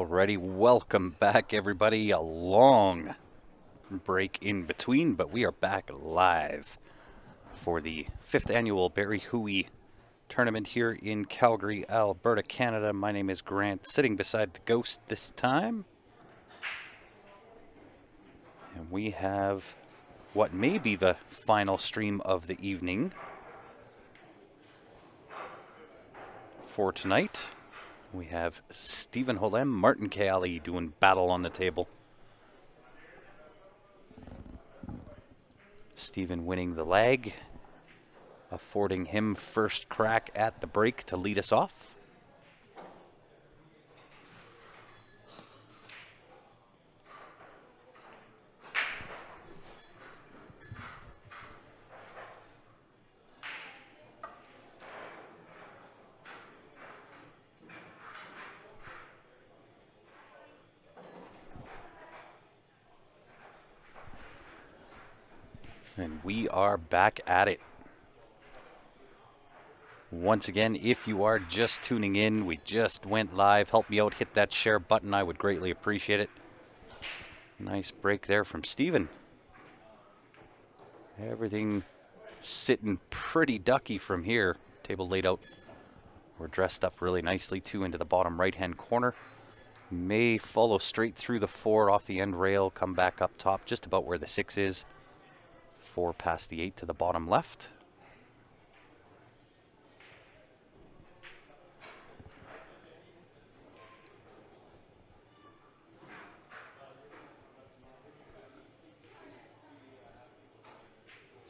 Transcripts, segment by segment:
Alrighty, welcome back everybody. A long break in between, but we are back live for the 5th annual Barry Hooey tournament here in Calgary, Alberta, Canada. My name is Grant, sitting beside the Ghost this time. And we have what may be the final stream of the evening for tonight. We have Stephen Holem, Martin Caali doing battle on the table. Stephen winning the leg, affording him first crack at the break to lead us off. And we are back at it. Once again, if you are just tuning in, we just went live. Help me out, hit that share button. I would greatly appreciate it. Nice break there from Stephen. Everything sitting pretty ducky from here. Table laid out. We're dressed up really nicely too into the bottom right-hand corner. May follow straight through the 4 off the end rail, come back up top just about where the 6 is. 4 past the 8 to the bottom left.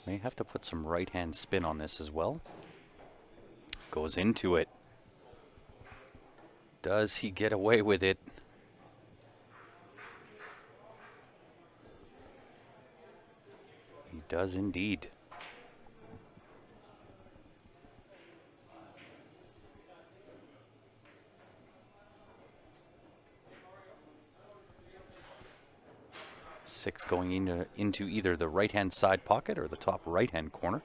May have to put some right-hand spin on this as well. Goes into it. Does he get away with it? He does indeed. Six going into either the right-hand side pocket or the top right-hand corner.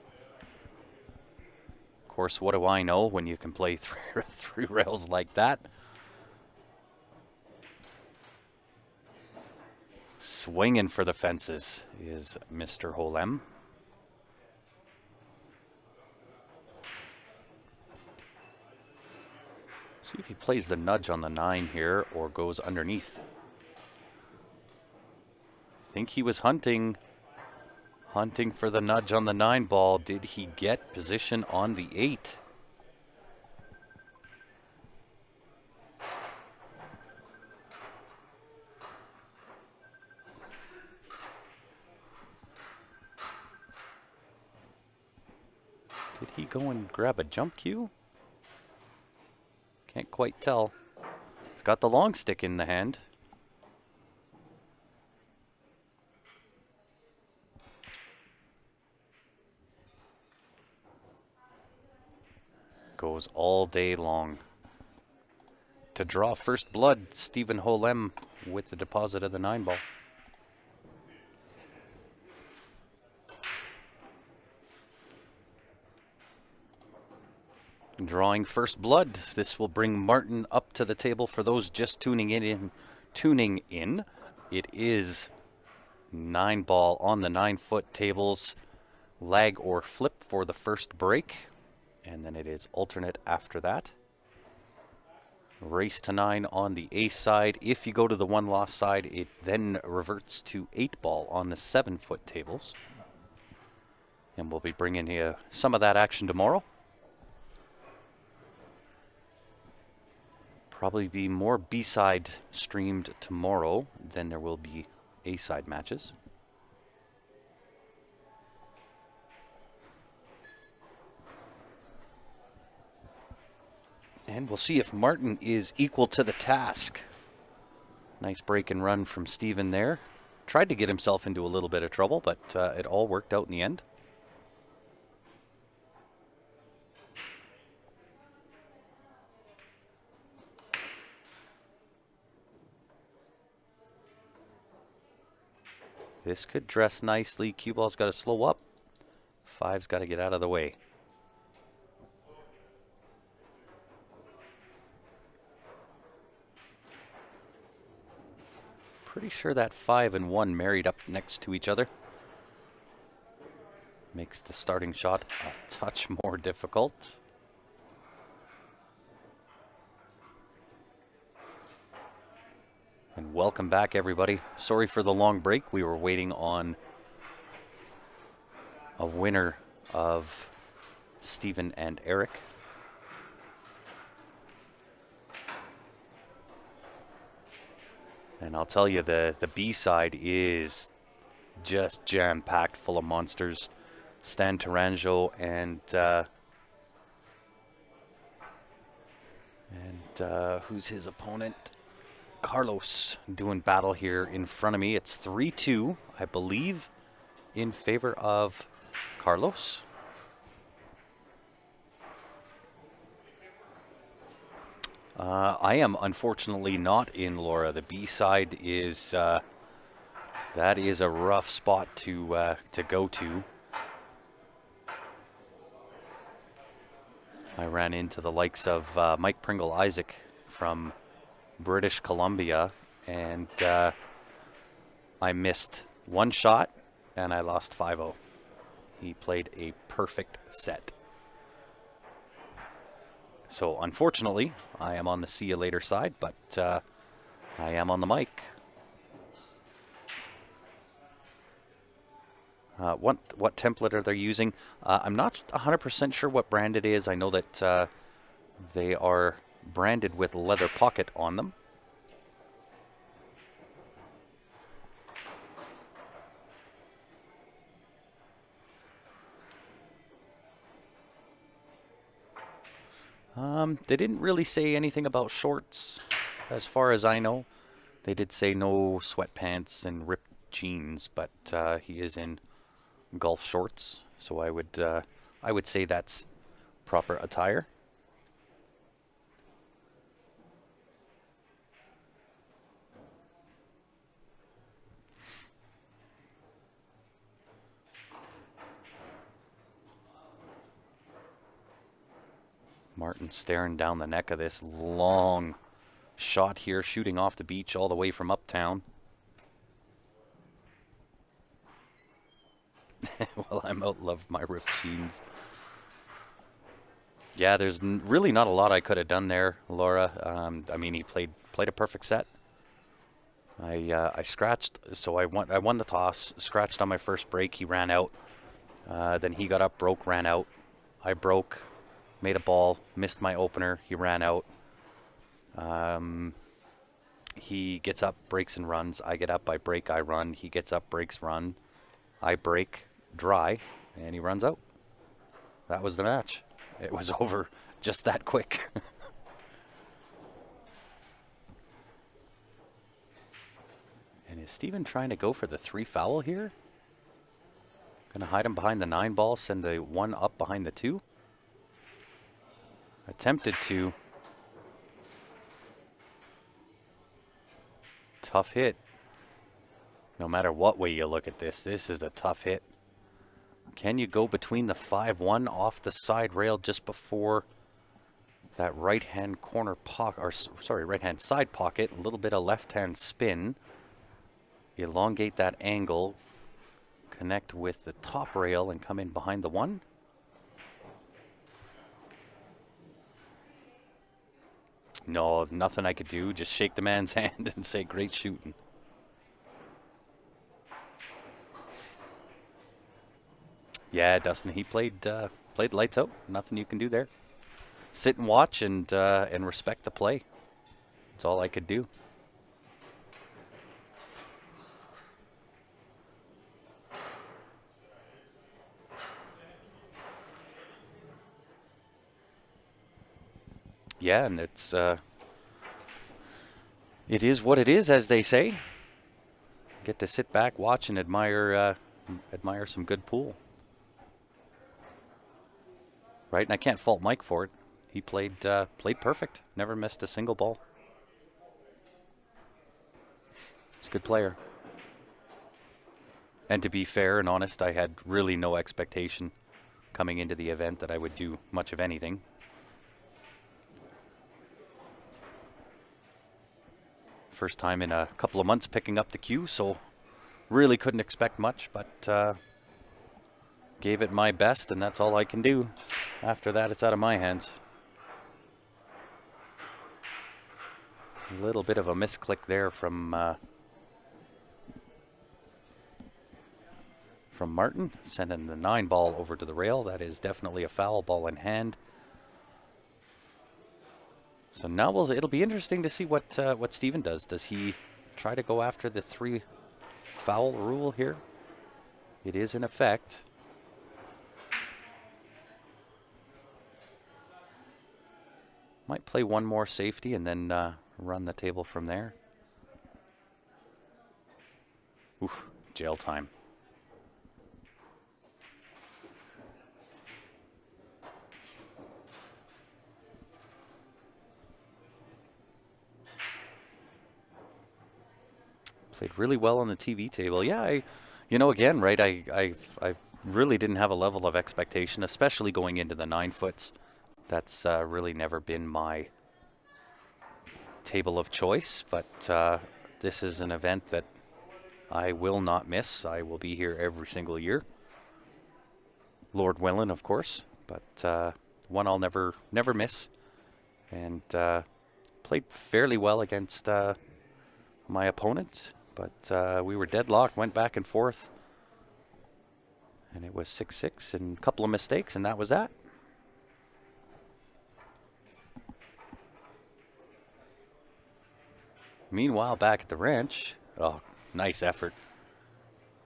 Of course, what do I know when you can play three rails like that? Swinging for the fences is Mr. Holem. See if he plays the nudge on the 9 here or goes underneath. I think he was hunting for the nudge on the 9 ball. Did he get position on the 8? Did he go and grab a jump cue? Can't quite tell. He's got the long stick in the hand. Goes all day long. To draw first blood, Stephen Holem with the deposit of the 9 ball. Drawing first blood. This will bring Martin up to the table. For those just tuning in, it is 9 ball on the 9-foot tables. Lag or flip for the first break. And then it is alternate after that. Race to 9 on the ace side. If you go to the 1-loss side, it then reverts to 8 ball on the 7-foot tables. And we'll be bringing you some of that action tomorrow. Probably be more B-side streamed tomorrow than there will be A-side matches. And we'll see if Martin is equal to the task. Nice break and run from Stephen there. Tried to get himself into a little bit of trouble, but it all worked out in the end. This could dress nicely. Cue ball's got to slow up. 5's got to get out of the way. Pretty sure that 5 and 1 married up next to each other. Makes the starting shot a touch more difficult. And welcome back, everybody. Sorry for the long break. We were waiting on a winner of Stephen and Eric. And I'll tell you, the B side is just jam-packed full of monsters. Stan Taranjo and who's his opponent? Carlos doing battle here in front of me. It's 3-2, I believe, in favor of Carlos. I am unfortunately not in Laura. The B side is that is a rough spot to go to. I ran into the likes of Mike Pringle Isaac from British Columbia, and I missed one shot and I lost 5-0. He played a perfect set. So unfortunately, I am on the see you later side, but I am on the mic. What template are they using? I'm not 100% sure what brand it is. I know that they are branded with leather pocket on them. They didn't really say anything about shorts, as far as I know. They did say no sweatpants and ripped jeans, but he is in golf shorts, so I would say that's proper attire. Martin staring down the neck of this long shot here, shooting off the beach all the way from uptown. Well, I'm out love my ripped jeans. Yeah, there's really not a lot I could have done there, Laura. I mean, he played a perfect set. I scratched, so I won the toss, scratched on my first break. He ran out. Then he got up, broke, ran out. I broke, made a ball, missed my opener. He ran out. He gets up, breaks and runs. I get up, I break, I run. He gets up, breaks, run. I break, dry, and he runs out. That was the match. It was over just that quick. And is Steven trying to go for the 3 foul here? Gonna hide him behind the 9 ball, send the 1 up behind the 2. Attempted to. Tough hit. No matter what way you look at this, this is a tough hit. Can you go between the 5-1 off the side rail just before that right-hand corner pocket, or sorry, right-hand side pocket, a little bit of left-hand spin, elongate that angle, connect with the top rail and come in behind the 1? No, nothing I could do. Just shake the man's hand and say, great shooting. Yeah, Dustin, he played lights out. Nothing you can do there. Sit and watch and respect the play. That's all I could do. Yeah, and it's it is what it is, as they say. Get to sit back, watch, and admire some good pool. Right, and I can't fault Mike for it. He played perfect. Never missed a single ball. He's a good player. And to be fair and honest, I had really no expectation coming into the event that I would do much of anything. First time in a couple of months picking up the cue, so really couldn't expect much, but gave it my best, and that's all I can do. After that, it's out of my hands. A little bit of a misclick there from Martin, sending the 9 ball over to the rail. That is definitely a foul, ball in hand. So now it'll be interesting to see what Steven does. Does he try to go after the 3 foul rule here? It is in effect. Might play one more safety and then run the table from there. Oof, jail time. Played really well on the TV table. Yeah, again, right, I really didn't have a level of expectation, especially going into the 9 foots. That's really never been my table of choice, but this is an event that I will not miss. I will be here every single year. Lord willing, of course, but one I'll never miss. And played fairly well against my opponent, but we were deadlocked, went back and forth. And it was 6-6 and a couple of mistakes, and that was that. Meanwhile, back at the ranch, oh, nice effort.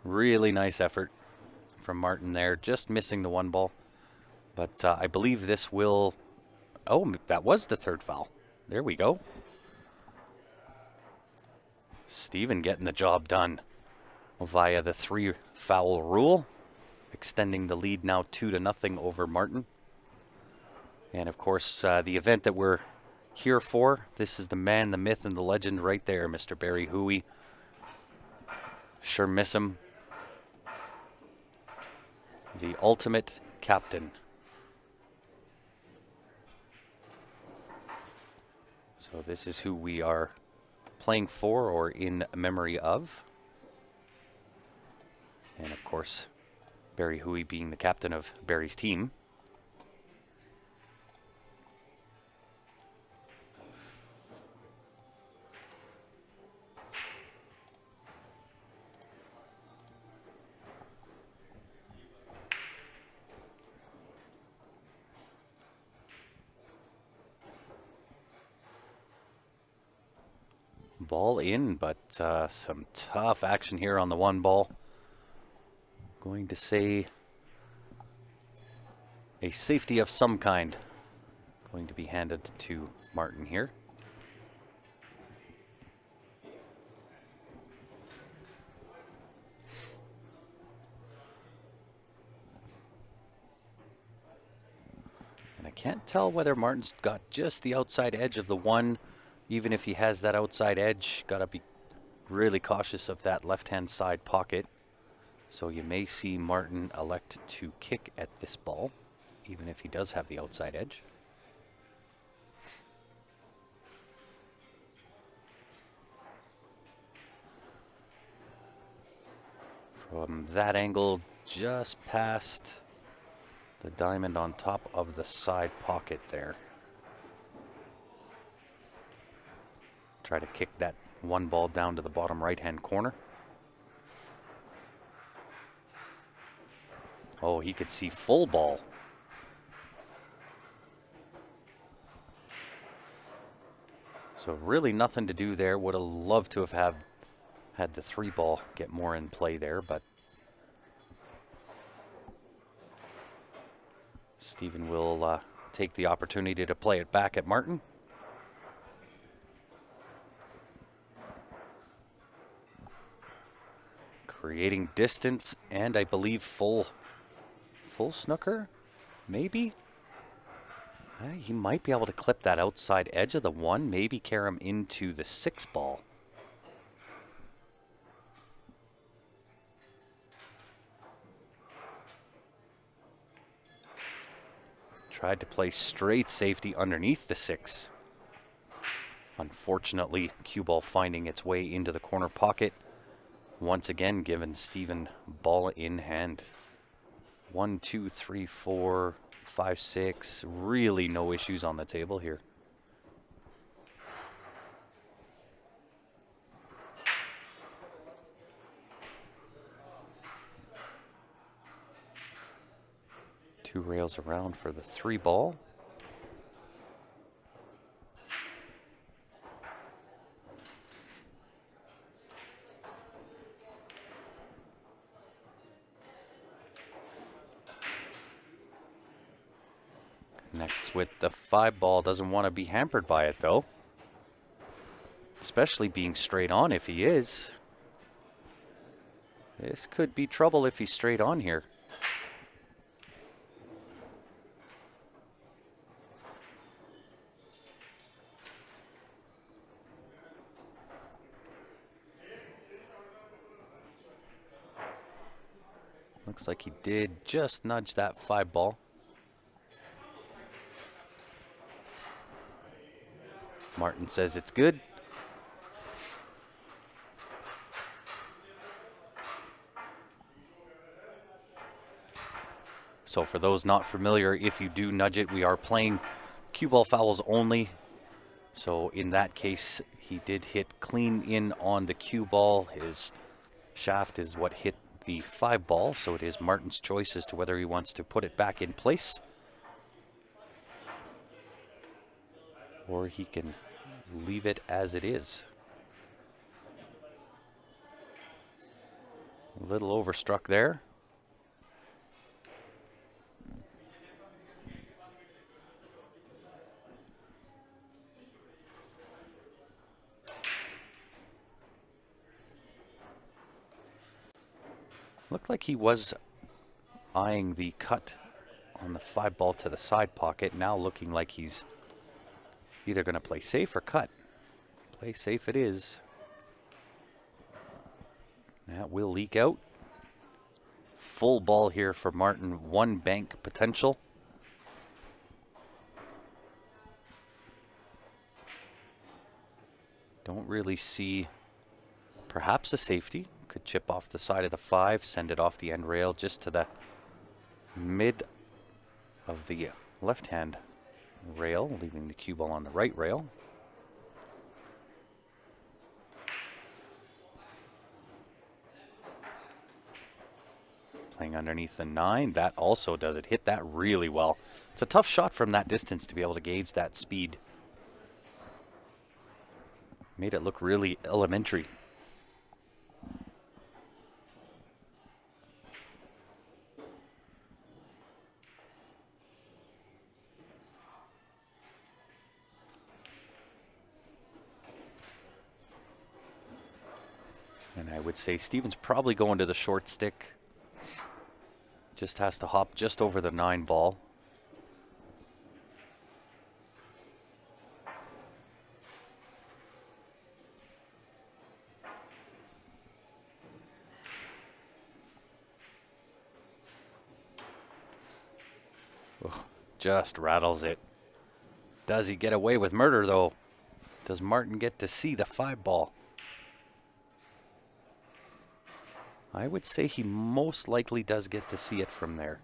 Really nice effort from Martin there, just missing the 1 ball. But I believe this will, oh, that was the 3rd foul. There we go. Steven getting the job done via the 3 foul rule, extending the lead now 2-0 over Martin. And of course, the event that we're here for, this is the man, the myth, and the legend right there, Mr. Barry Hooey. Sure miss him. The ultimate captain. So this is who we are playing for or in memory of. And of course, Barry Hooey being the captain of Barry's team. Ball in, but some tough action here on the 1 ball. Going to say a safety of some kind going to be handed to Martin here. And I can't tell whether Martin's got just the outside edge of the 1. Even if he has that outside edge, gotta be really cautious of that left-hand side pocket. So you may see Martin elect to kick at this ball, even if he does have the outside edge. From that angle, just past the diamond on top of the side pocket there. Try to kick that 1 ball down to the bottom right-hand corner. Oh, he could see full ball. So really nothing to do there. Would have loved to have had the 3 ball get more in play there, but Steven will take the opportunity to play it back at Martin. Creating distance and I believe full snooker, maybe? He might be able to clip that outside edge of the 1, maybe carry him into the 6 ball. Tried to play straight safety underneath the 6. Unfortunately, cue ball finding its way into the corner pocket. Once again, giving Steven ball in hand. 1, 2, 3, 4, 5, 6. Really no issues on the table here. Two rails around for the 3 ball. Connects with the 5 ball. Doesn't want to be hampered by it though. Especially being straight on if he is. This could be trouble if he's straight on here. Looks like he did just nudge that 5 ball. Martin says it's good. So for those not familiar, if you do nudge it, we are playing cue ball fouls only. So in that case, he did hit clean in on the cue ball. His shaft is what hit the 5 ball, so it is Martin's choice as to whether he wants to put it back in place or he can leave it as it is. A little overstruck there. Looked like he was eyeing the cut on the 5 ball to the side pocket. Now looking like he's either going to play safe or cut. Play safe it is. That will leak out. Full ball here for Martin. 1 bank potential. Don't really see perhaps a safety. Could chip off the side of the 5, send it off the end rail just to the mid of the left-hand rail, leaving the cue ball on the right rail. Playing underneath the 9, that also does it. Hit that really well. It's a tough shot from that distance to be able to gauge that speed. Made it look really elementary. And I would say Steven's probably going to the short stick. Just has to hop just over the 9 ball. Ugh, just rattles it. Does he get away with murder though? Does Martin get to see the 5 ball? I would say he most likely does get to see it from there.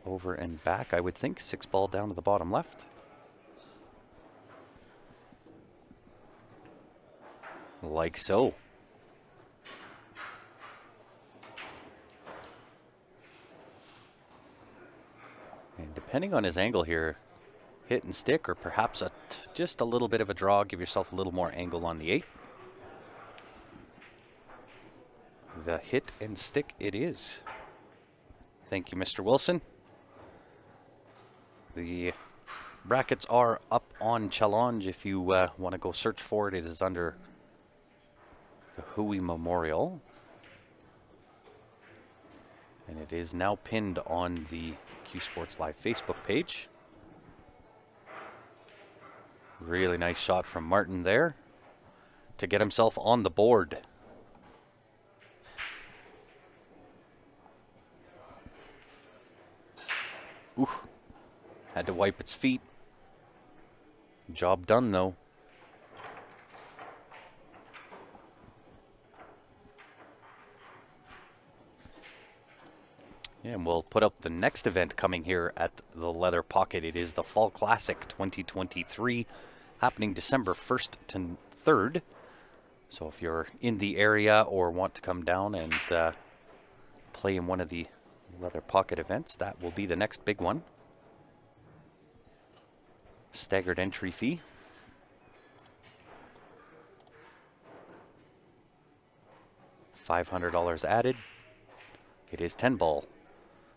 Over and back, I would think. 6 ball down to the bottom left. Like so. And depending on his angle here, hit and stick, or perhaps just a little bit of a draw. Give yourself a little more angle on the 8. The hit and stick it is. Thank you, Mr. Wilson. The brackets are up on Challenge. If you want to go search for it, it is under the Hooey Memorial. And it is now pinned on the Q Sports Live Facebook page. Really nice shot from Martin there to get himself on the board. Ooh, had to wipe its feet. Job done, though. And we'll put up the next event coming here at the Leather Pocket. It is the Fall Classic 2023, happening December 1st to 3rd. So if you're in the area or want to come down and play in one of the Leather Pocket events, that will be the next big one. Staggered entry fee. $500 added. It is 10 ball.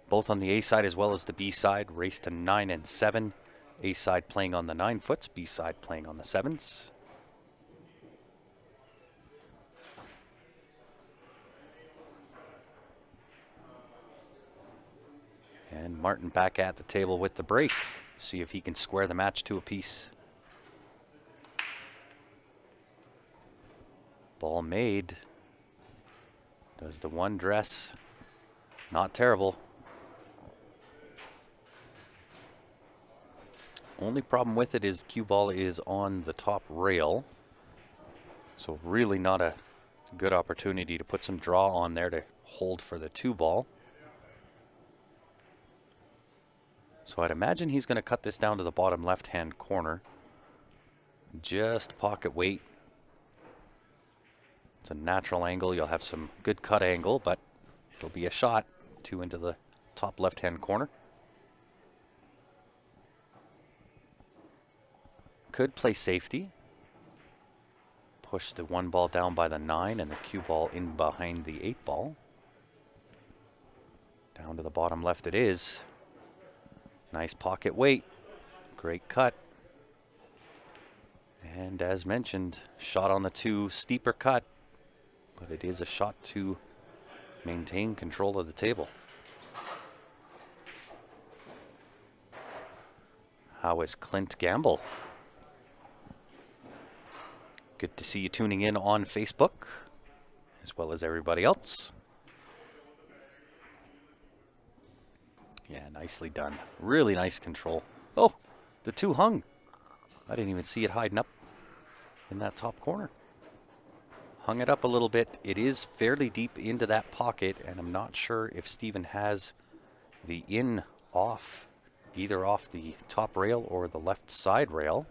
Both on the A side as well as the B side. Race to 9 and 7. A side playing on the 9 foots, B side playing on the 7s. And Martin back at the table with the break. See if he can square the match to a piece. Ball made. Does the one dress. Not terrible. Only problem with it is cue ball is on the top rail. So really not a good opportunity to put some draw on there to hold for the 2 ball. So I'd imagine he's going to cut this down to the bottom left-hand corner. Just pocket weight. It's a natural angle. You'll have some good cut angle, but it'll be a shot. 2 into the top left-hand corner. Could play safety. Push the 1 ball down by the 9 and the cue ball in behind the 8 ball. Down to the bottom left it is. Nice pocket weight. Great cut. And as mentioned, shot on the 2, steeper cut. But it is a shot to maintain control of the table. How is Clint Gamble? Good to see you tuning in on Facebook, as well as everybody else. Yeah, nicely done. Really nice control. Oh, the 2 hung. I didn't even see it hiding up in that top corner. Hung it up a little bit. It is fairly deep into that pocket, and I'm not sure if Steven has the in off, either off the top rail or the left side rail.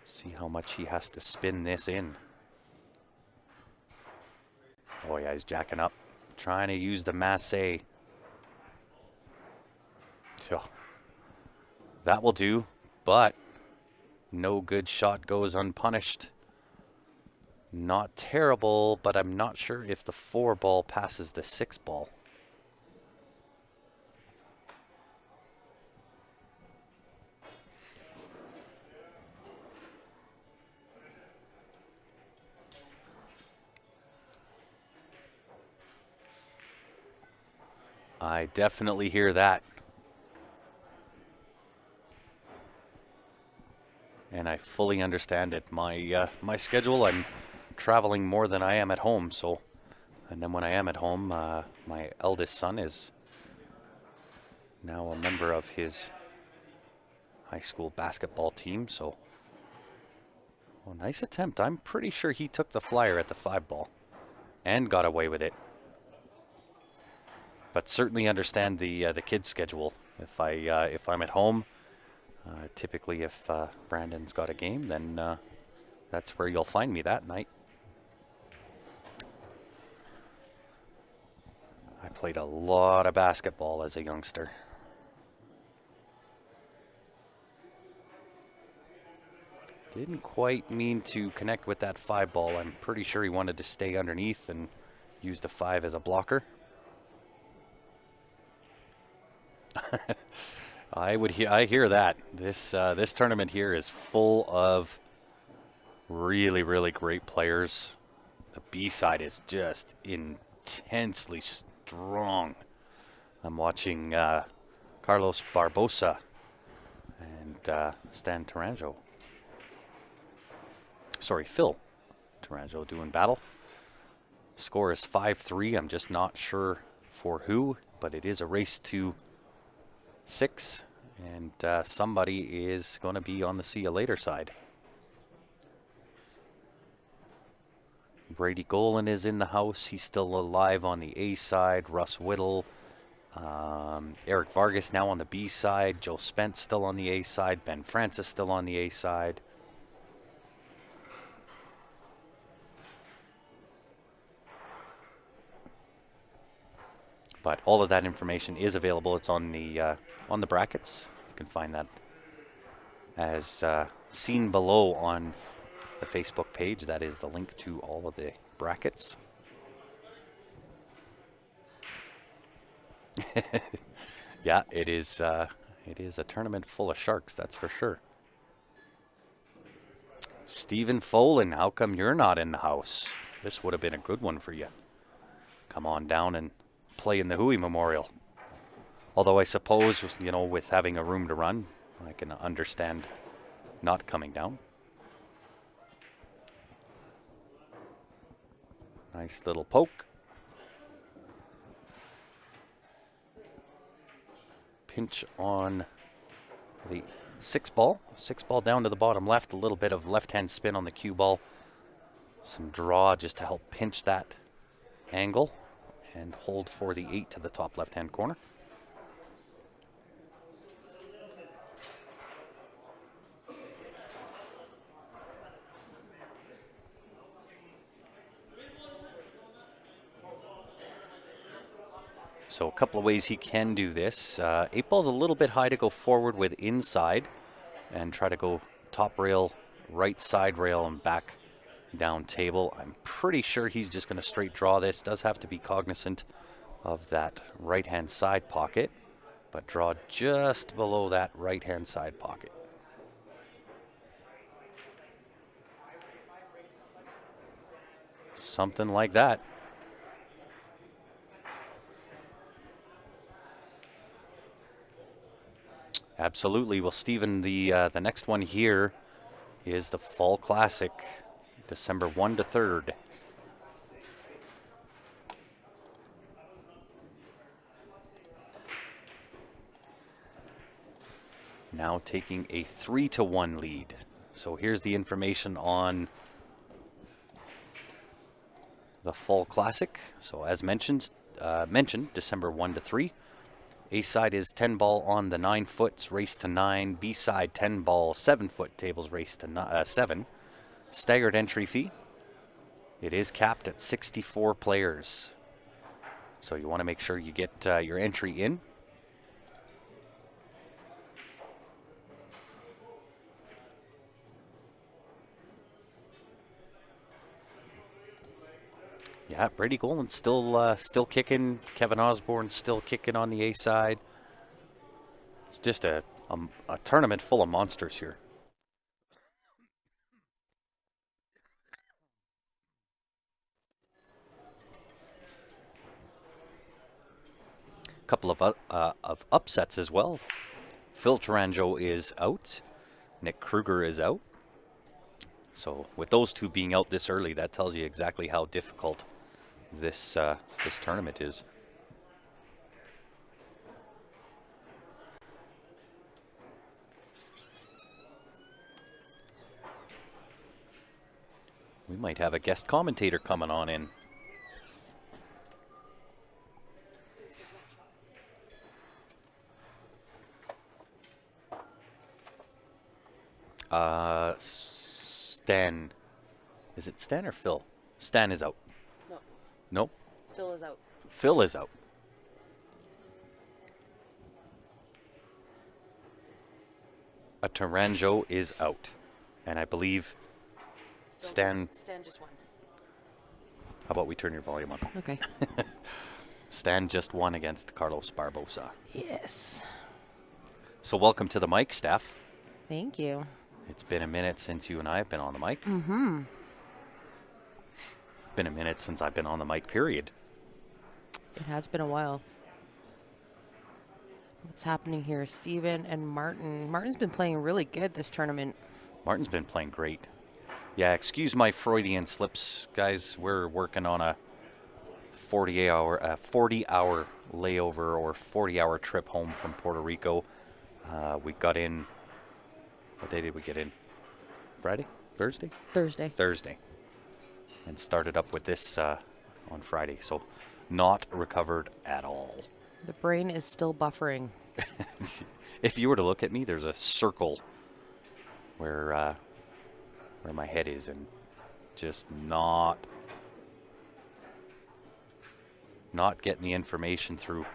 See how much he has to spin this in. Oh yeah, he's jacking up. Trying to use the masse. Oh, that will do, but no good shot goes unpunished. Not terrible, but I'm not sure if the 4 ball passes the 6 ball. I definitely hear that. And I fully understand it. My schedule, I'm traveling more than I am at home, so, and then when I am at home, my eldest son is now a member of his high school basketball team, so. Well, nice attempt. I'm pretty sure he took the flyer at the 5 ball and got away with it. But certainly understand the kid's schedule. If I'm at home, typically if Brandon's got a game, then that's where you'll find me that night. I played a lot of basketball as a youngster. Didn't quite mean to connect with that 5 ball. I'm pretty sure he wanted to stay underneath and use the 5 as a blocker. I hear that. This tournament here is full of really, really great players. The B side is just intensely strong. I'm watching Carlos Barbosa and Stan Taranjo. Sorry, Phil Taranjo doing battle. Score is 5-3. I'm just not sure for who, but it is a race to 6, and somebody is going to be on the see you later side. Brady Golan is in the house. He's still alive on the A side. Russ Whittle. Eric Vargas now on the B side. Joe Spence still on the A side. Ben Francis still on the A side. But all of that information is available. It's on the brackets. You can find that as seen below on the Facebook page. That is the link to all of the brackets. Yeah, it is a tournament full of sharks, that's for sure. Stephen Folan, how come you're not in the house? This would have been a good one for you. Come on down and play in the Hooey Memorial. Although I suppose, you know, with having a room to run, I can understand not coming down. Nice little poke. Pinch on the 6 ball. 6 ball down to the bottom left. A little bit of left-hand spin on the cue ball. Some draw just to help pinch that angle. And hold for the 8 to the top left-hand corner. So a couple of ways he can do this. 8 ball's a little bit high to go forward with inside and try to go top rail, right side rail, and back down table. I'm pretty sure he's just going to straight draw this. Does have to be cognizant of that right-hand side pocket, but draw just below that right-hand side pocket. Something like that. Absolutely. Well, Stephen, the next one here is the Fall Classic, December 1 to 3rd. Now taking a 3-1 lead. So here's the information on the Fall Classic. So as mentioned, December 1 to 3. A side is 10 ball on the 9 foots, race to 9. B side 10 ball, 7 foot tables, race to 7. Staggered entry fee. It is capped at 64 players. So you want to make sure you get your entry in. Yeah, Brady Golan still kicking. Kevin Osborne still kicking on the A side. It's just a tournament full of monsters here. A couple of upsets as well. Phil Tarango is out. Nick Kruger is out. So with those two being out this early, that tells you exactly how difficult this tournament is. We might have a guest commentator coming on in. Stan. Is it Stan or Phil? Stan is out. No. Nope. Phil is out. Phil is out. A Tarango is out. And I believe Stan just won. How about we turn your volume up? Okay. Stan just won against Carlos Barbosa. Yes. So welcome to the mic, Steph. Thank you. It's been a minute since you and I have been on the mic. Mm-hmm. Been a minute since I've been on the mic, period. It has been a while. What's happening here? Steven and Martin. Martin's been playing really good this tournament. Martin's been playing great. Yeah, excuse my Freudian slips, guys. We're working on a 40-hour layover or 40-hour trip home from Puerto Rico. We got in. What day did we get in? Friday? Thursday? Thursday. And started up with this on Friday. So not recovered at all. The brain is still buffering. If you were to look at me, there's a circle where my head is, and just not getting the information through.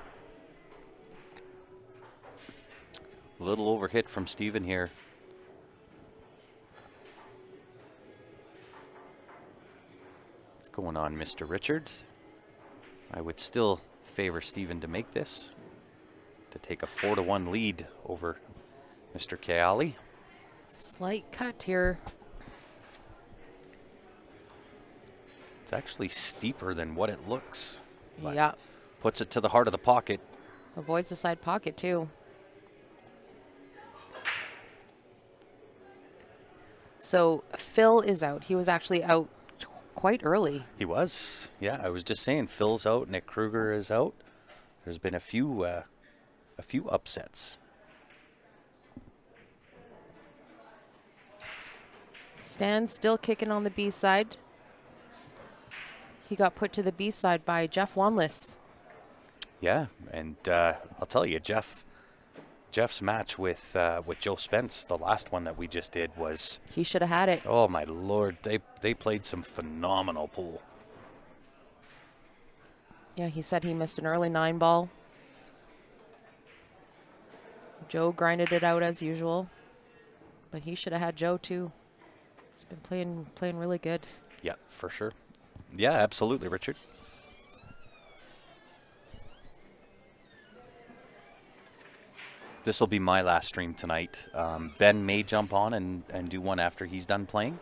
A little overhit from Steven here. What's going on, Mr. Richard? I would still favor Steven to make this, to take a 4-1 lead over Mr. Keali. Slight cut here. It's actually steeper than what it looks. Yeah. Puts it to the heart of the pocket. Avoids the side pocket, too. So Phil is out. He was actually out quite early. He was. Yeah, I was just saying, Phil's out, Nick Kruger is out. There's been a few upsets. Stan still kicking on the B side. He got put to the B side by Jeff Wanless. Yeah, and I'll tell you, Jeff's match with Joe Spence, the last one that we just did, was... He should have had it. Oh, my Lord. They played some phenomenal pool. Yeah, he said he missed an early 9-ball. Joe grinded it out as usual. But he should have had Joe, too. He's been playing really good. Yeah, for sure. Yeah, absolutely, Richard. This will be my last stream tonight. Ben may jump on and do one after he's done playing.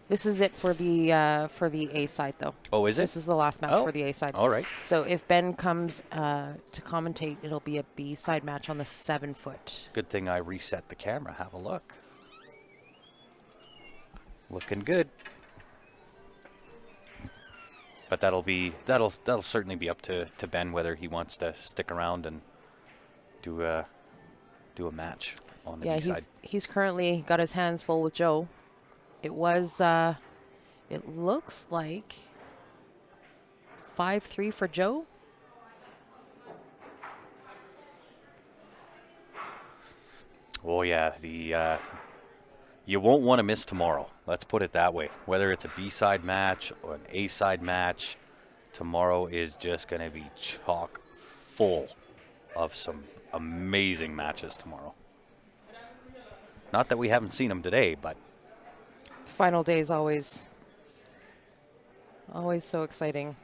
This is it for the A side, though. Oh, is it? This is the last match for the A side. All right. So if Ben comes to commentate, it'll be a B side match on the 7-foot. Good thing I reset the camera. Have a look. Looking good. But that'll certainly be up to Ben whether he wants to stick around and do a match on the B side. He's currently got his hands full with Joe. It was it looks like 5-3 for Joe. Oh yeah, you won't want to miss tomorrow. Let's put it that way. Whether it's a B-side match or an A-side match, tomorrow is just going to be chock full of some amazing matches tomorrow. Not that we haven't seen them today, but Final day is always so exciting.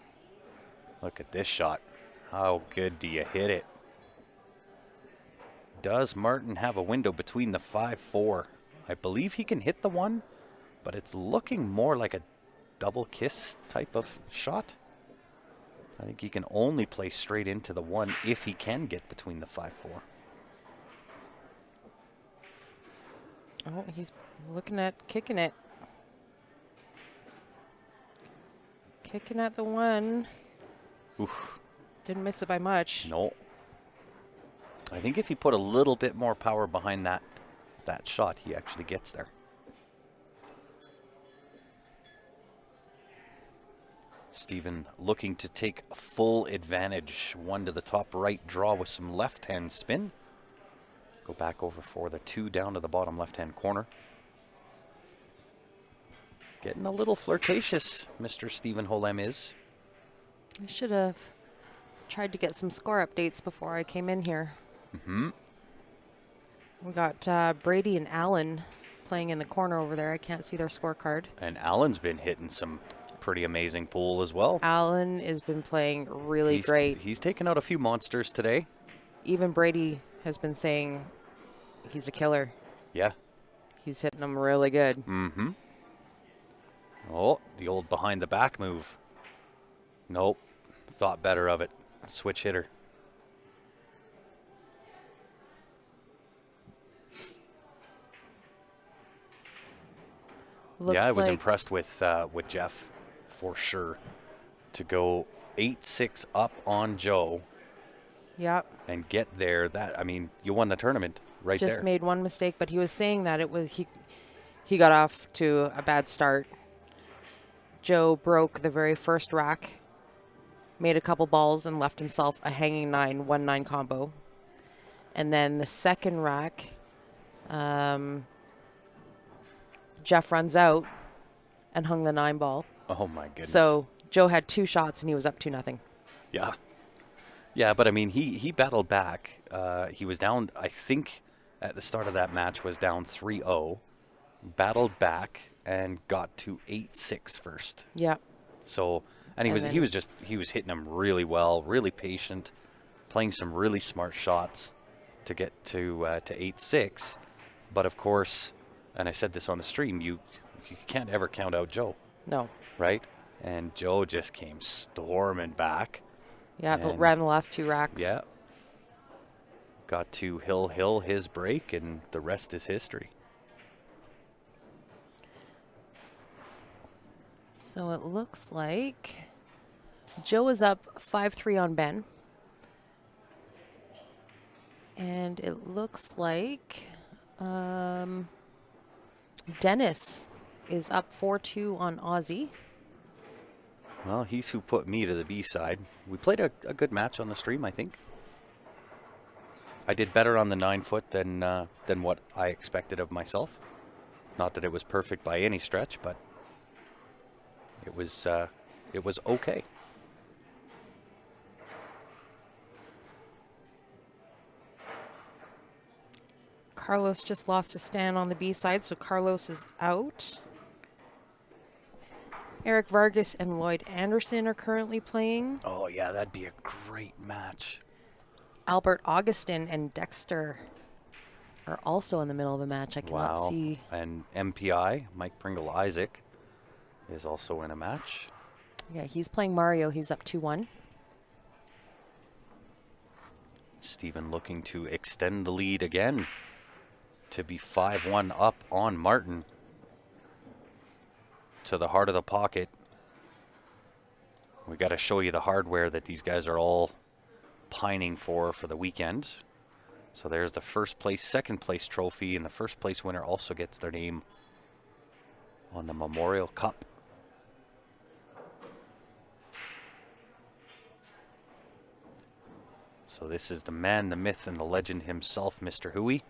look at this shot. How good do you hit it? Does Martin have a window between the 5-4? I believe he can hit the 1, but it's looking more like a double kiss type of shot. I think he can only play straight into the 1 if he can get between the 5-4. Oh, he's looking at kicking it. Kicking at the 1. Oof. Didn't miss it by much. No. I think if he put a little bit more power behind that shot, he actually gets there. Steven looking to take full advantage. 1 to the top right draw with some left-hand spin. Go back over for the 2 down to the bottom left-hand corner. Getting a little flirtatious, Mr. Steven Holem is. I should have tried to get some score updates before I came in here. Mm-hmm. We got Brady and Allen playing in the corner over there. I can't see their scorecard. And Allen's been hitting some pretty amazing pool as well. Allen has been playing really great. He's taken out a few monsters today. Even Brady has been saying he's a killer. Yeah. He's hitting them really good. Mm-hmm. Oh, the old behind the back move. Nope. Thought better of it. Switch hitter. Looks yeah, I was like impressed with Jeff for sure to go 8-6 up on Joe Yep. and get there. You won the tournament right Just there. made one mistake, but he was saying that it was he got off to a bad start. Joe broke the very first rack, made a couple balls, and left himself a hanging 9, 1-9 combo. And then the second rack, Jeff runs out and hung the 9 ball. Oh, my goodness. So Joe had 2 shots, and he was up 2-0. Yeah. Yeah, but I mean, he battled back. He was down, I think, at the start of that match, was down 3-0, battled back, and got to 8-6 first. Yeah. So, and he was hitting them really well, really patient, playing some really smart shots to get to 8-6. But of course, and I said this on the stream, you can't ever count out Joe. No. Right? And Joe just came storming back. Yeah, ran the last 2 racks. Yeah. Got to Hill his break, and the rest is history. So it looks like Joe is up 5-3 on Ben. And it looks like Dennis is up 4-2 on Aussie. Well, he's who put me to the B side. We played a good match on the stream, I think. I did better on the 9-foot than what I expected of myself. Not that it was perfect by any stretch, but it was okay. Carlos just lost a stand on the B side, so Carlos is out. Eric Vargas and Lloyd Anderson are currently playing. Oh, yeah, that'd be a great match. Albert Augustin and Dexter are also in the middle of a match. I cannot see. And MPI, Mike Pringle Isaac, is also in a match. Yeah, he's playing Mario. He's up 2-1. Steven looking to extend the lead again to be 5-1 up on Martin. To the heart of the pocket. We got to show you the hardware that these guys are all pining for the weekend. So there's the first place, second place trophy, and the first place winner also gets their name on the Memorial Cup. So this is the man, the myth, and the legend himself, Mr. Hooey,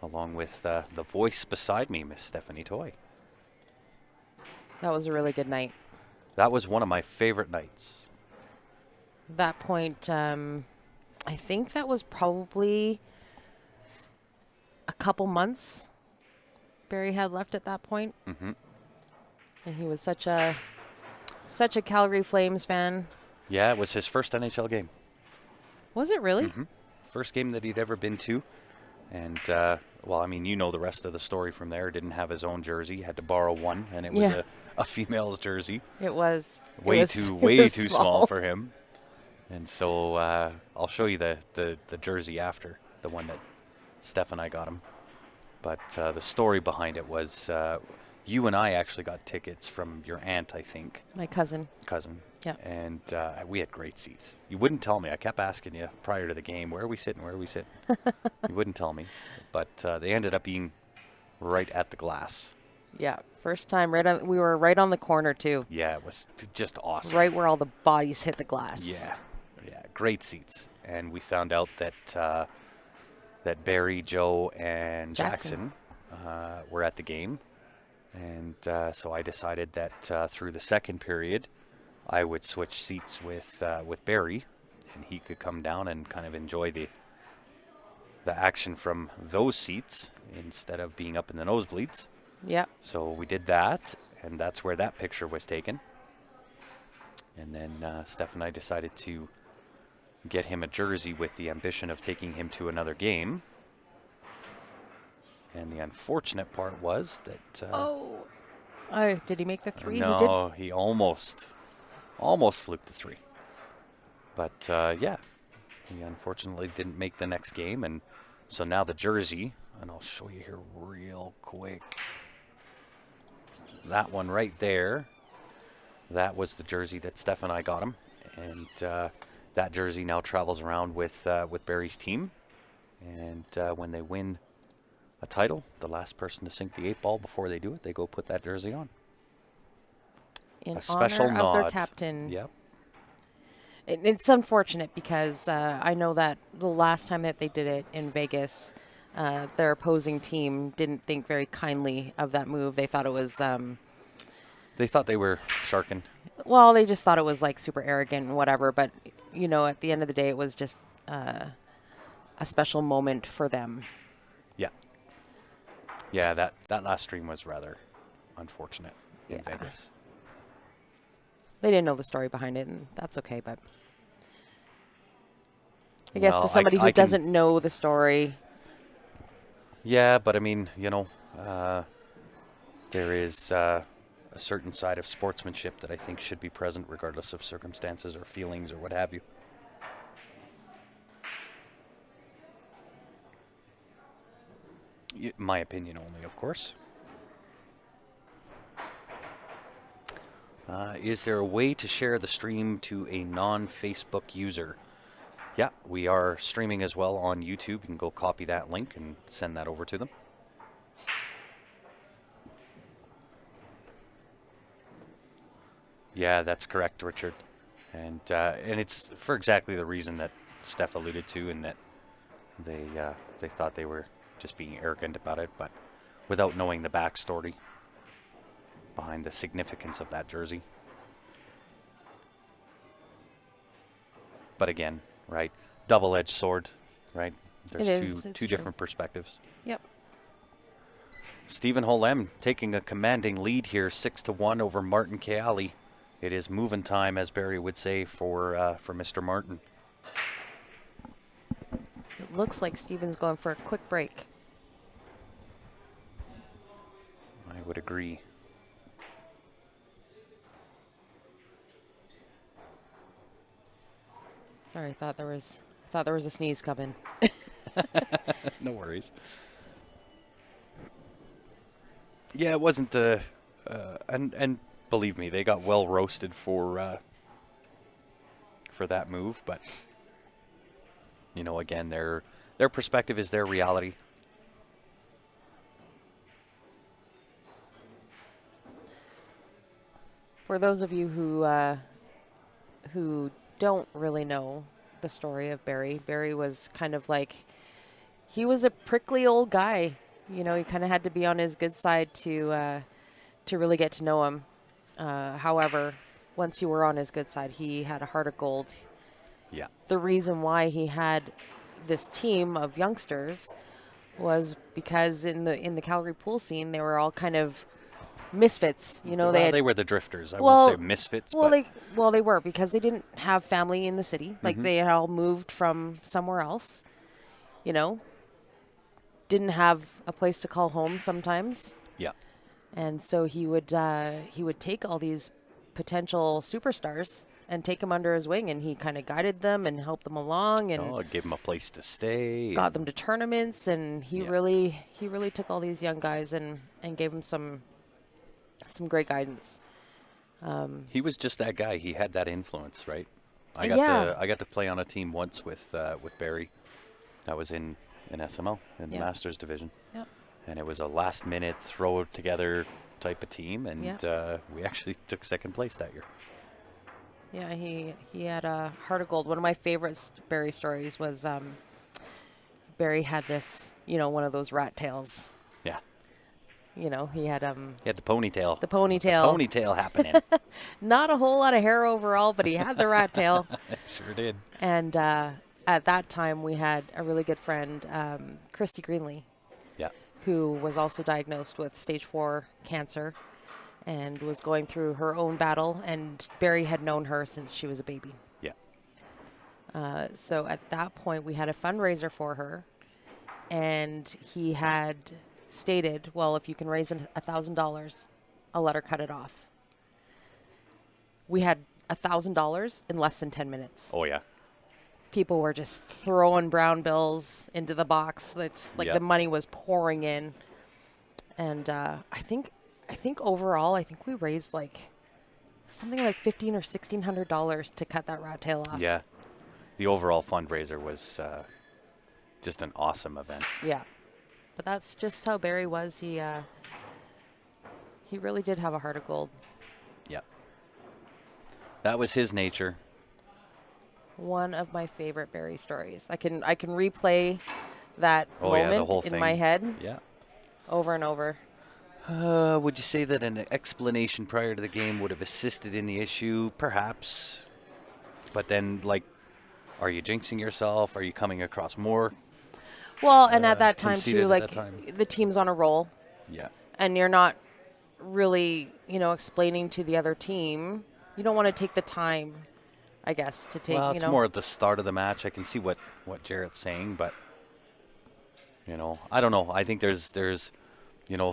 along with the voice beside me, Miss Stephanie Toy. That was a really good night. That was one of my favorite nights. That point, I think that was probably a couple months Barry had left at that point. Mm-hmm. And he was such a Calgary Flames fan. Yeah, it was his first NHL game. Was it really? Mm-hmm. First game that he'd ever been to. And, you know the rest of the story from there. Didn't have his own jersey. Had to borrow one, and it was a female's jersey. It was. Way too small for him. And so I'll show you the jersey after, the one that Steph and I got him. But the story behind it was you and I actually got tickets from your aunt, I think. My cousin. Yeah. And we had great seats. You wouldn't tell me. I kept asking you prior to the game, where are we sitting? You wouldn't tell me. But they ended up being right at the glass. Yeah, first time we were right on the corner too. Yeah, it was just awesome. Right where all the bodies hit the glass. Yeah, great seats. And we found out that that Barry, Joe, and Jackson were at the game. And so I decided that through the second period, I would switch seats with Barry, and he could come down and kind of enjoy the action from those seats instead of being up in the nosebleeds. Yeah. So we did that, and that's where that picture was taken. And then Steph and I decided to get him a jersey with the ambition of taking him to another game. And the unfortunate part was that... did he make the 3? No, he almost fluked the 3. But, he unfortunately didn't make the next game. And so now the jersey, and I'll show you here real quick. That one right there, that was the jersey that Steph and I got him. And that jersey now travels around with Barry's team. And when they win a title, the last person to sink the 8 ball before they do it, they go put that jersey on. In A special honor nod. of their captain. Yep. It's unfortunate because I know that the last time that they did it in Vegas, their opposing team didn't think very kindly of that move. They thought it was, They thought they were sharking. well, they just thought it was like super arrogant and whatever. But, at the end of the day, it was just a special moment for them. Yeah. Yeah, that last stream was rather unfortunate in Vegas. They didn't know the story behind it, and that's okay. But I guess Well, to somebody I who can- doesn't know the story, Yeah, but I mean, there is a certain side of sportsmanship that I think should be present regardless of circumstances or feelings or what have you. My opinion only, of course. Is there a way to share the stream to a non-Facebook user? Yeah, we are streaming as well on YouTube. You can go copy that link and send that over to them. Yeah, that's correct, Richard. And it's for exactly the reason that Steph alluded to, in that they thought they were just being arrogant about it, but without knowing the backstory behind the significance of that jersey. But again, right, double-edged sword, right? There's It is, it's two true. different perspectives. Yep. Stephen Holem taking a commanding lead here, 6-1 over Martin Keali. It is moving time, as Barry would say, for Mr. Martin. It looks like Steven's going for a quick break. I would agree. Sorry, I thought there was a sneeze coming. No worries. Yeah, it wasn't and believe me, they got well roasted for that move, but again, their perspective is their reality. For those of you who don't really know the story of Barry, Barry was kind of like, he was a prickly old guy. He kind of had to be on his good side to really get to know him. However, once you were on his good side, he had a heart of gold. Yeah. The reason why he had this team of youngsters was because in the Calgary pool scene, they were all kind of misfits. They were the drifters. I Well, wouldn't say misfits, Well, but they were, because they didn't have family in the city. Like, they had all moved from somewhere else. Didn't have a place to call home sometimes. yeah. And so he would take all these potential superstars and take them under his wing, and he kind of guided them and helped them along, and Give them a place to stay. got them to tournaments. And he really took all these young guys and gave them some great guidance. He was just that guy. He had that influence, right? I Yeah. got to play on a team once with Barry. I was in SML in the Yeah. Masters division. Yeah. And it was a last-minute throw-together type of team, and Yeah. we actually took second place that year. Yeah, he had a heart of gold. One of my favorite Barry stories was Barry had this, one of those rat tails. Yeah. He had He had the ponytail. the ponytail. Ponytail happening. Not a whole lot of hair overall, but he had the rat tail. Sure did. And at that time, we had a really good friend, Christy Greenlee, Yeah. who was also diagnosed with stage 4 cancer and was going through her own battle. And Barry had known her since she was a baby. Yeah. So at that point, we had a fundraiser for her, and he had stated, well, if you can raise $1,000, I'll let her cut it off. We had $1,000 in less than 10 minutes. Oh, yeah. People were just throwing brown bills into the box. That's like the money was pouring in. And I think overall, we raised like something like $1,500 or $1,600 to cut that rat tail off. Yeah. The overall fundraiser was just an awesome event. Yeah. But that's just how Barry was. He really did have a heart of gold. Yep. That was his nature. One of my favorite Barry stories. I can replay that Oh, yeah, the moment whole in thing. my head Yeah. over and over. Would you say that an explanation prior to the game would have assisted in the issue? Perhaps. But then, like, are you jinxing yourself? Are you coming across more? Well, and at that time conceded too, at like that time. the team's on a roll, Yeah. and you're not really, explaining to the other team. You don't want to take the time, I guess, to take. Well, it's more at the start of the match. I can see what Jarrett's saying, but I don't know. I think there's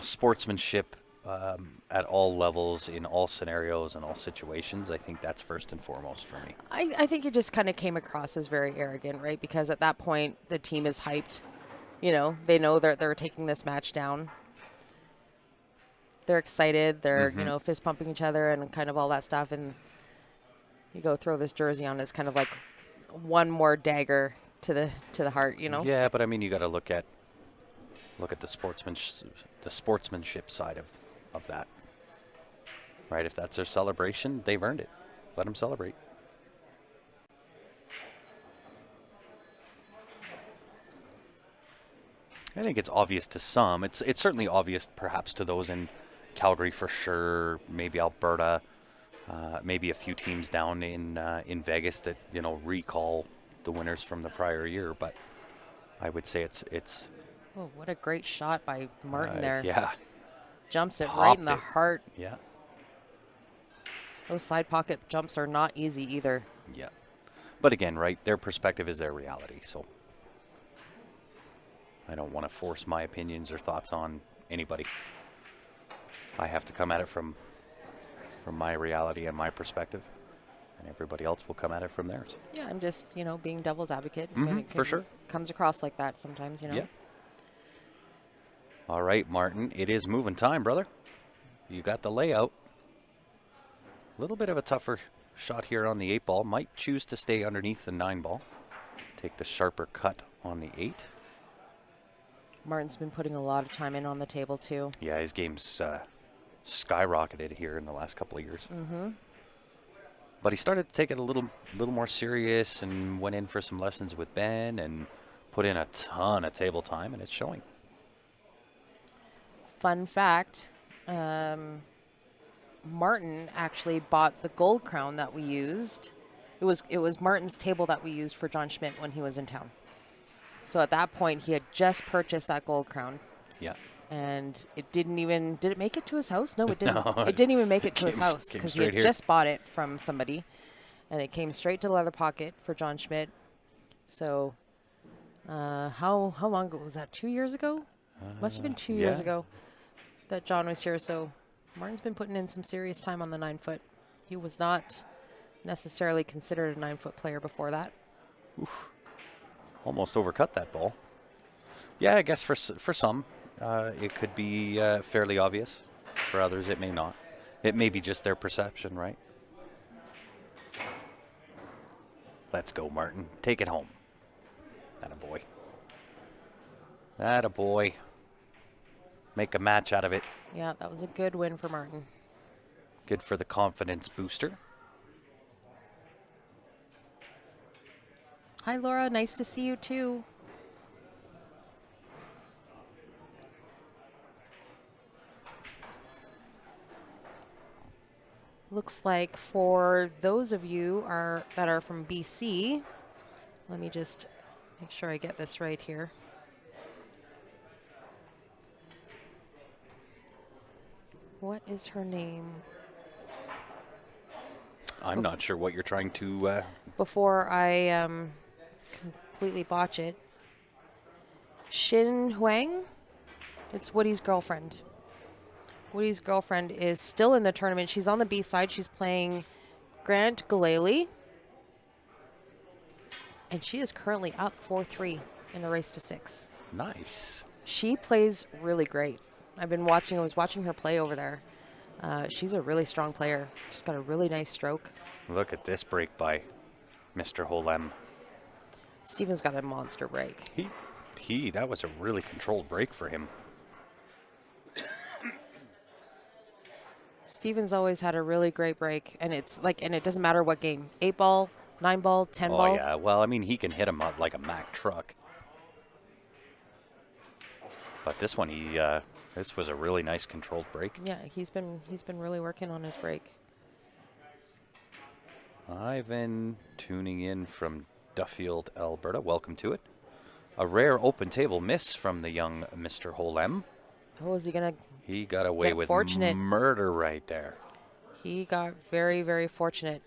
sportsmanship at all levels, in all scenarios, and all situations. I think that's first and foremost for me. I think it just kind of came across as very arrogant, right? Because at that point, the team is hyped. They know they're taking this match down. They're excited. They're, fist pumping each other and kind of all that stuff. And you go throw this jersey on, it's kind of like one more dagger to the heart, Yeah, but I mean, you got to look at the sportsmanship side of that, right? If that's their celebration, they've earned it. Let them celebrate. I think it's obvious to some. It's certainly obvious, perhaps, to those in Calgary for sure. Maybe Alberta, maybe a few teams down in Vegas that recall the winners from the prior year. But I would say it's. Oh, what a great shot by Martin there. Yeah. Jumps it Popped right in the it. heart. Yeah. Those side pocket jumps are not easy either. Yeah. But again, right, their perspective is their reality. So I don't want to force my opinions or thoughts on anybody. I have to come at it from my reality and my perspective, and everybody else will come at it from theirs. Yeah, I'm just, being devil's advocate. For sure. Comes across like that sometimes, Yeah. All right, Martin, it is moving time, brother. You got the layout. A little bit of a tougher shot here on the 8 ball. Might choose to stay underneath the 9 ball. Take the sharper cut on the 8. Martin's been putting a lot of time in on the table, too. Yeah, his game's skyrocketed here in the last couple of years. Mm-hmm. But he started to take it a little more serious and went in for some lessons with Ben and put in a ton of table time, and it's showing. Fun fact, Martin actually bought the gold crown that we used. It was Martin's table that we used for John Schmidt when he was in town. So at that point, he had just purchased that gold crown. Yeah. And it did it make it to his house? No, it didn't. No, it didn't even make it to his house came because he straight had here. just bought it from somebody. And it came straight to the leather pocket for John Schmidt. So how long ago was that? 2 years ago? Must have been 2 years yeah. ago that John was here. So Martin's been putting in some serious time on the 9-foot. He was not necessarily considered a 9-foot player before that. Oof. Almost overcut that ball. Yeah, I guess for some, it could be fairly obvious. For others, it may not. It may be just their perception, right? Let's go, Martin. Take it home. Attaboy. Attaboy. Make a match out of it. Yeah, that was a good win for Martin. Good for the confidence booster. Hi, Laura. Nice to see you, too. Looks like for those of you that are from BC, let me just make sure I get this right here. What is her name? I'm not sure what you're trying to... Before I completely botch it. Shin Huang? It's Woody's girlfriend. Woody's girlfriend is still in the tournament. She's on the B side. She's playing Grant Galele. And she is currently up 4-3 in a race to 6. Nice. She plays really great. I was watching her play over there. She's a really strong player. She's got a really nice stroke. Look at this break by Mr. Holem. Steven's got a monster break. That was a really controlled break for him. Steven's always had a really great break, and it doesn't matter what game. 8 ball, 9 ball, 10 ball. Oh, yeah. Well, I mean, he can hit him up like a Mack truck. But this one, this was a really nice controlled break. Yeah, he's been really working on his break. Ivan tuning in from Duffield, Alberta. Welcome to it. A rare open table miss from the young Mr. Holem. Oh, is he going to He got away get with fortunate? Murder right there. He got very, very fortunate.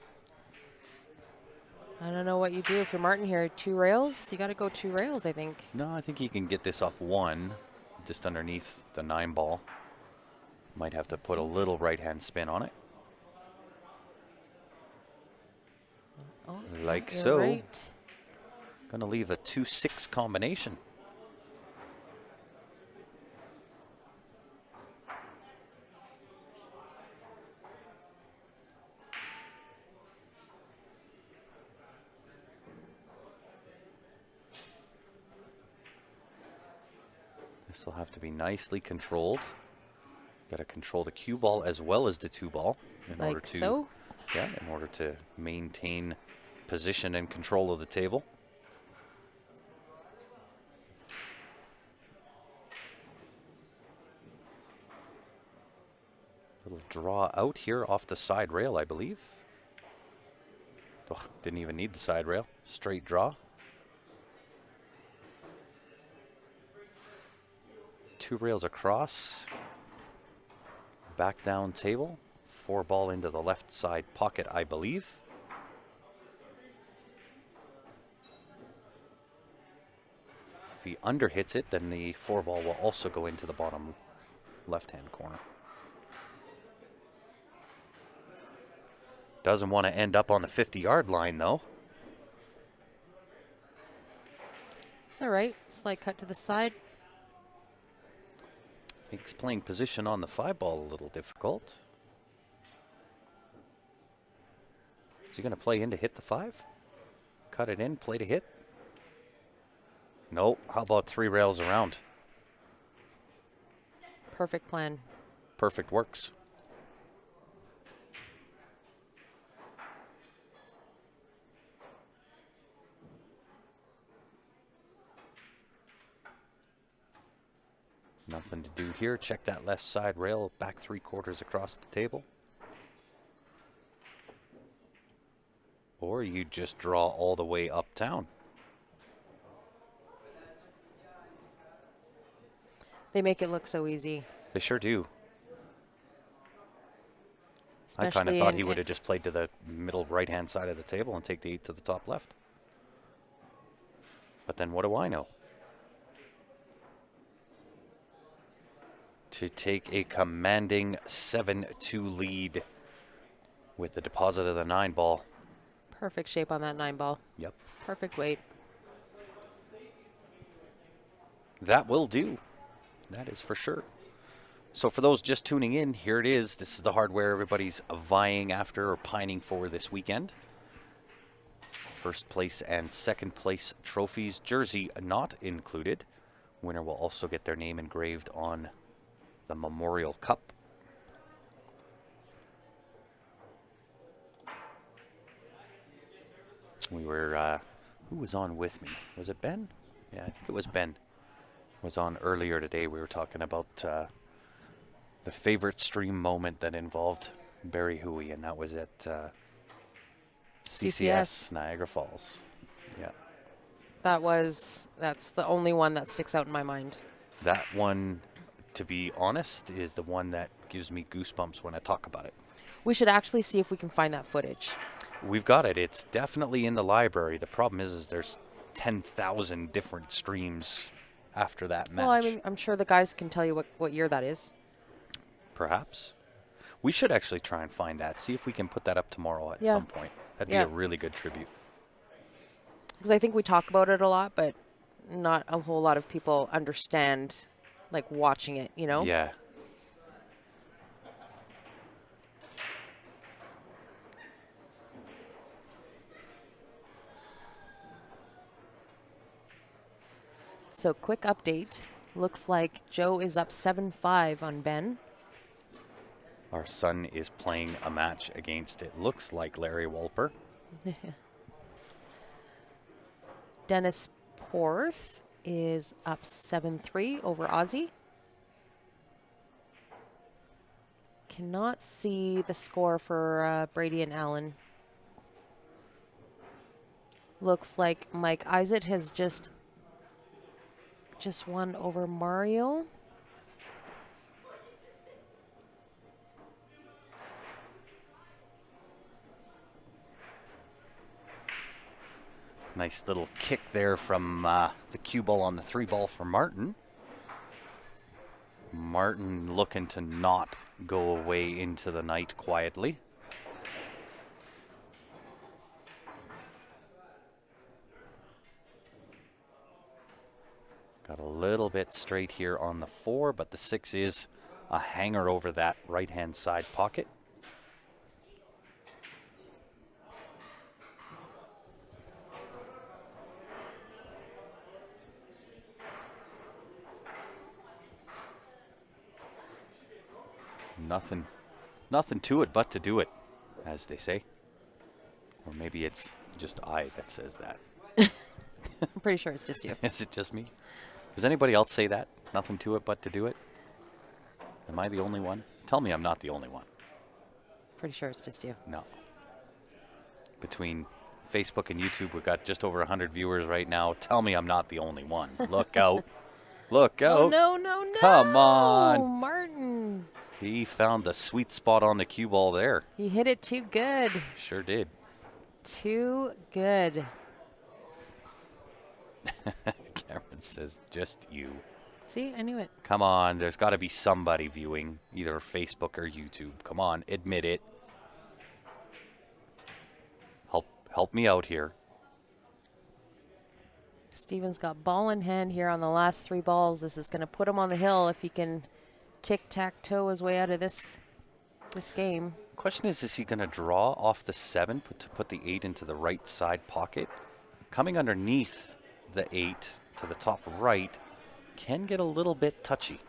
I don't know what you do if you're Martin here. 2 rails? You got to go 2 rails, I think. No, I think he can get this off 1, just underneath the 9 ball. Might have to put a little right-hand spin on it. Oh, Like you're so. right. Gonna leave a 2-6 combination. This will have to be nicely controlled. Got to control the cue ball as well as the 2 ball in order to, so? yeah, in order to maintain position and control of the table. Little draw out here off the side rail, I believe. Oh, didn't even need the side rail. Straight draw. 2 rails across. Back down table. 4 ball into the left side pocket, I believe. If he underhits it, then the 4 ball will also go into the bottom left-hand corner. Doesn't want to end up on the 50-yard line, though. It's all right. Slight cut to the side. Makes playing position on the 5 ball a little difficult. Is he going to play in to hit the 5? Cut it in, play to hit? No. How about 3 rails around? Perfect plan. Perfect works. Nothing to do here. Check that left side rail back 3/4 across the table. Or you just draw all the way uptown. They make it look so easy. They sure do. I kind of Especially thought he would have just played to the middle right-hand side of the table and take the 8 to the top left. But then what do I know? To take a commanding 7-2 lead with the deposit of the 9 ball. Perfect shape on that 9 ball. Yep. Perfect weight. That will do. That is for sure. So for those just tuning in, here it is. This is the hardware everybody's vying after or pining for this weekend. First place and second place trophies, jersey not included. Winner will also get their name engraved on the Memorial Cup. We were, who was on with me? Was it Ben? Yeah, I think it was Ben. Was on earlier today. We were talking about the favorite stream moment that involved Barry Hooey, and that was at CCS Niagara Falls. Yeah. That's the only one that sticks out in my mind. That one, to be honest, is the one that gives me goosebumps when I talk about it. We should actually see if we can find that footage. We've got it. It's definitely in the library. The problem is there's 10,000 different streams after that match. Well, I mean, I'm sure the guys can tell you what year that is. Perhaps. We should actually try and find that. See if we can put that up tomorrow at some point. That'd be a really good tribute. Because I think we talk about it a lot, but not a whole lot of people understand, like, watching it, you know? Yeah. So quick update. Looks like Joe is up 7-5 on Ben. Our son is playing a match against, it looks like, Larry Wolper. Dennis Porth is up 7-3 over Ozzy. Cannot see the score for Brady and Allen. Looks like Mike Isaac has just won over Mario. Nice little kick there from the cue ball on the 3 ball for Martin. Martin looking to not go away into the night quietly. Got a little bit straight here on the 4, but the 6 is a hanger over that right-hand side pocket. Nothing to it but to do it, as they say. Or maybe it's just I that says that. I'm pretty sure it's just you. Is it just me? Does anybody else say that? Nothing to it but to do it? Am I the only one? Tell me I'm not the only one. Pretty sure it's just you. No. Between Facebook and YouTube, we've got just over 100 viewers right now. Tell me I'm not the only one. Look out. Look out. Oh, no. Come on. Martin. He found the sweet spot on the cue ball there. He hit it too good. Sure did. Too good. Cameron says, just you. See, I knew it. Come on, there's got to be somebody viewing, either Facebook or YouTube. Come on, admit it. Help me out here. Steven's got ball in hand here on the last 3 balls. This is going to put him on the hill if he can tic-tac-toe his way out of this game. Question is he going to draw off the 7 to put the 8 into the right side pocket? Coming underneath the 8 to the top right can get a little bit touchy.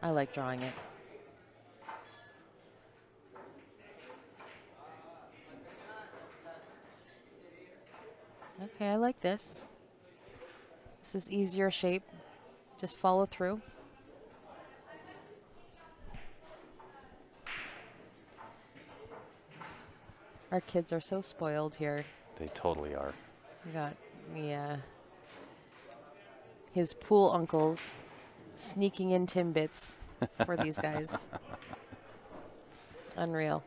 I like drawing it. Okay, I like this. This is easier shape. Just follow through. Our kids are so spoiled here. They totally are. We got, his pool uncles sneaking in Timbits for these guys. Unreal.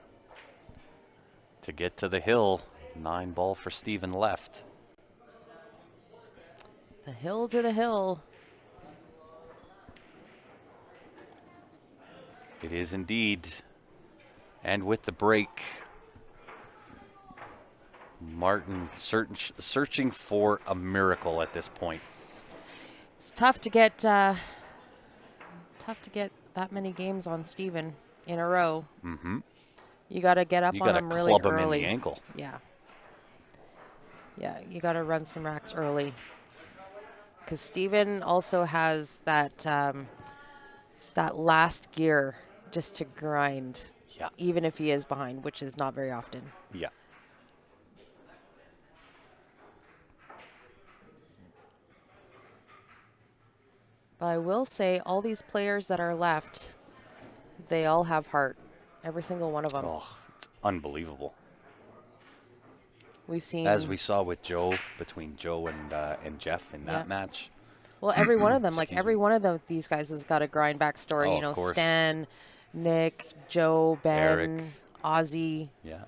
To get to the hill, 9 ball for Steven left. The hill to the hill. It is indeed. And with the break, Martin searching for a miracle at this point. It's tough to get that many games on Steven in a row. Mm-hmm. You got to get up on him really early. You got to club him in the ankle. Yeah. Yeah, you got to run some racks early. Because Steven also has that that last gear just to grind. Yeah. Even if he is behind, which is not very often. Yeah. But I will say all these players that are left, they all have heart. Every single one of them. Oh, it's unbelievable. We've seen, as we saw with Joe, between Joe and Jeff in that match. Well, every one of them, like every one of them, these guys has got a grind back story. Oh, you know, of course. Stan, Nick, Joe, Ben, Eric. Ozzy. Yeah.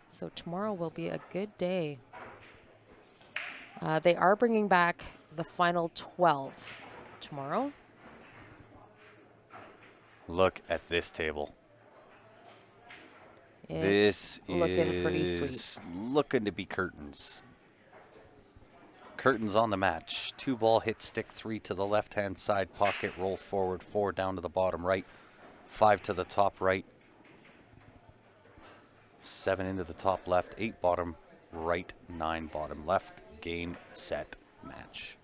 So tomorrow will be a good day. They are bringing back the final 12 tomorrow. Look at this table. It's This looking pretty is sweet. looking to be curtains. Curtains on the match. 2 ball hit stick 3 to the left-hand side pocket. Roll forward 4 down to the bottom right. 5 to the top right. 7 into the top left, 8 bottom right, 9 bottom left. Game, set, match.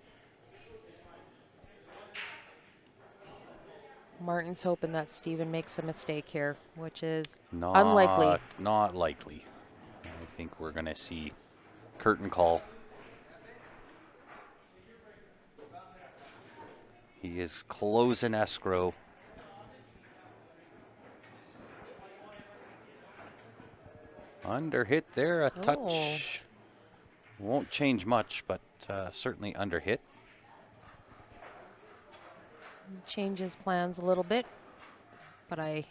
Martin's hoping that Steven makes a mistake here, which is Not unlikely. Not likely. I think we're going to see curtain call. He is closing escrow. Under hit there, a touch. Won't change much, but certainly under hit. Changes plans a little bit, but I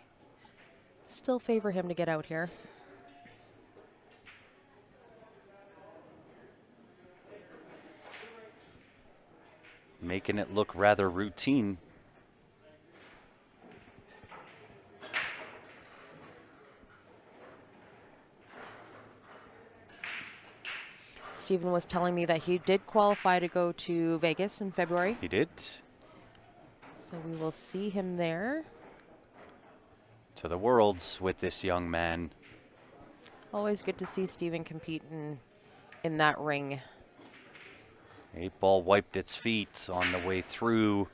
still favor him to get out here. Making it look rather routine. Steven was telling me that he did qualify to go to Vegas in February. He did. So we will see him there. To the Worlds with this young man. Always good to see Steven compete in that ring. 8 ball wiped its feet on the way through.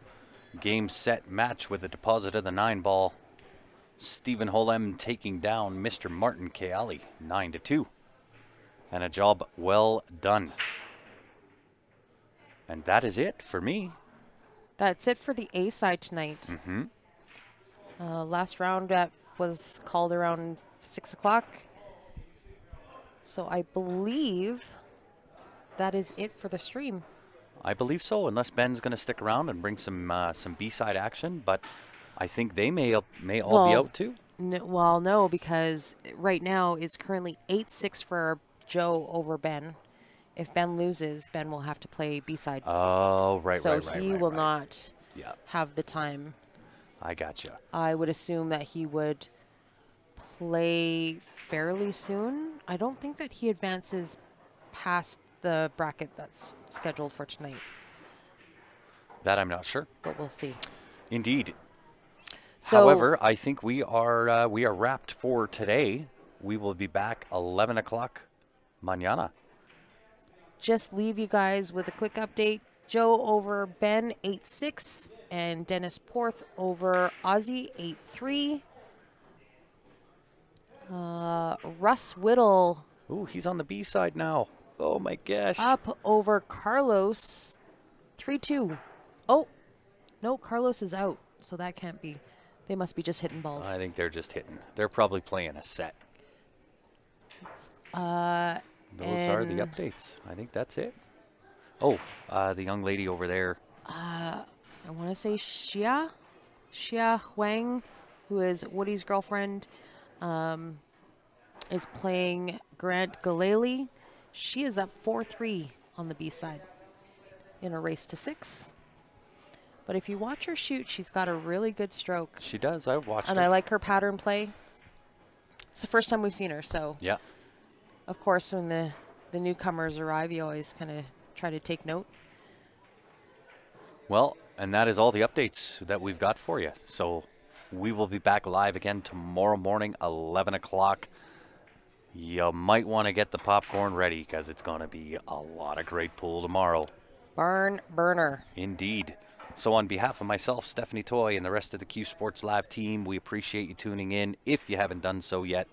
Game, set, match with a deposit of the 9 ball. Stephen Holem taking down Mr. Martin Keali 9-2. And a job well done. And that is it for me. That's it for the A side tonight. Last round was called around 6 o'clock. So I believe that is it for the stream. I believe so, unless Ben's going to stick around and bring some B-side action. But I think they may all be out too. No, because right now it's currently 8-6 for Joe over Ben. If Ben loses, Ben will have to play B-side. Oh, right, so right, right. So he will not have the time. I gotcha. I would assume that he would play fairly soon. I don't think that he advances past the bracket that's scheduled for tonight. That I'm not sure. But we'll see. Indeed. So, however, I think we are wrapped for today. We will be back 11 o'clock mañana. Just leave you guys with a quick update. Joe over Ben 8-6 and Dennis Porth over Ozzy 8-3. Russ Whittle. Ooh, he's on the B side now. Oh my gosh. Up over Carlos 3-2. Oh, no, Carlos is out, so that can't be. They must be just hitting balls. I think they're just hitting. They're probably playing a set. Those are the updates. I think that's it. Oh, the young lady over there. I want to say Xia Huang, who is Woody's girlfriend, is playing Grant Galeli. She is up 4-3 on the B side in a race to 6. But if you watch her shoot, she's got a really good stroke. She does. I've watched her. And I like her pattern play. It's the first time we've seen her, so. Yeah. Of course, when the newcomers arrive, you always kind of try to take note. Well, and that is all the updates that we've got for you. So we will be back live again tomorrow morning, 11 o'clock. You might want to get the popcorn ready because it's going to be a lot of great pool tomorrow. Burner. Indeed. So on behalf of myself, Stephanie Toy, and the rest of the Q Sports Live team, we appreciate you tuning in. If you haven't done so yet,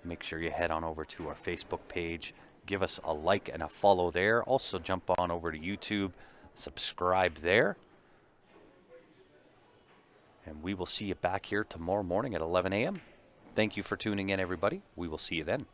make sure you head on over to our Facebook page. Give us a like and a follow there. Also jump on over to YouTube, subscribe there. And we will see you back here tomorrow morning at 11 a.m. Thank you for tuning in, everybody. We will see you then.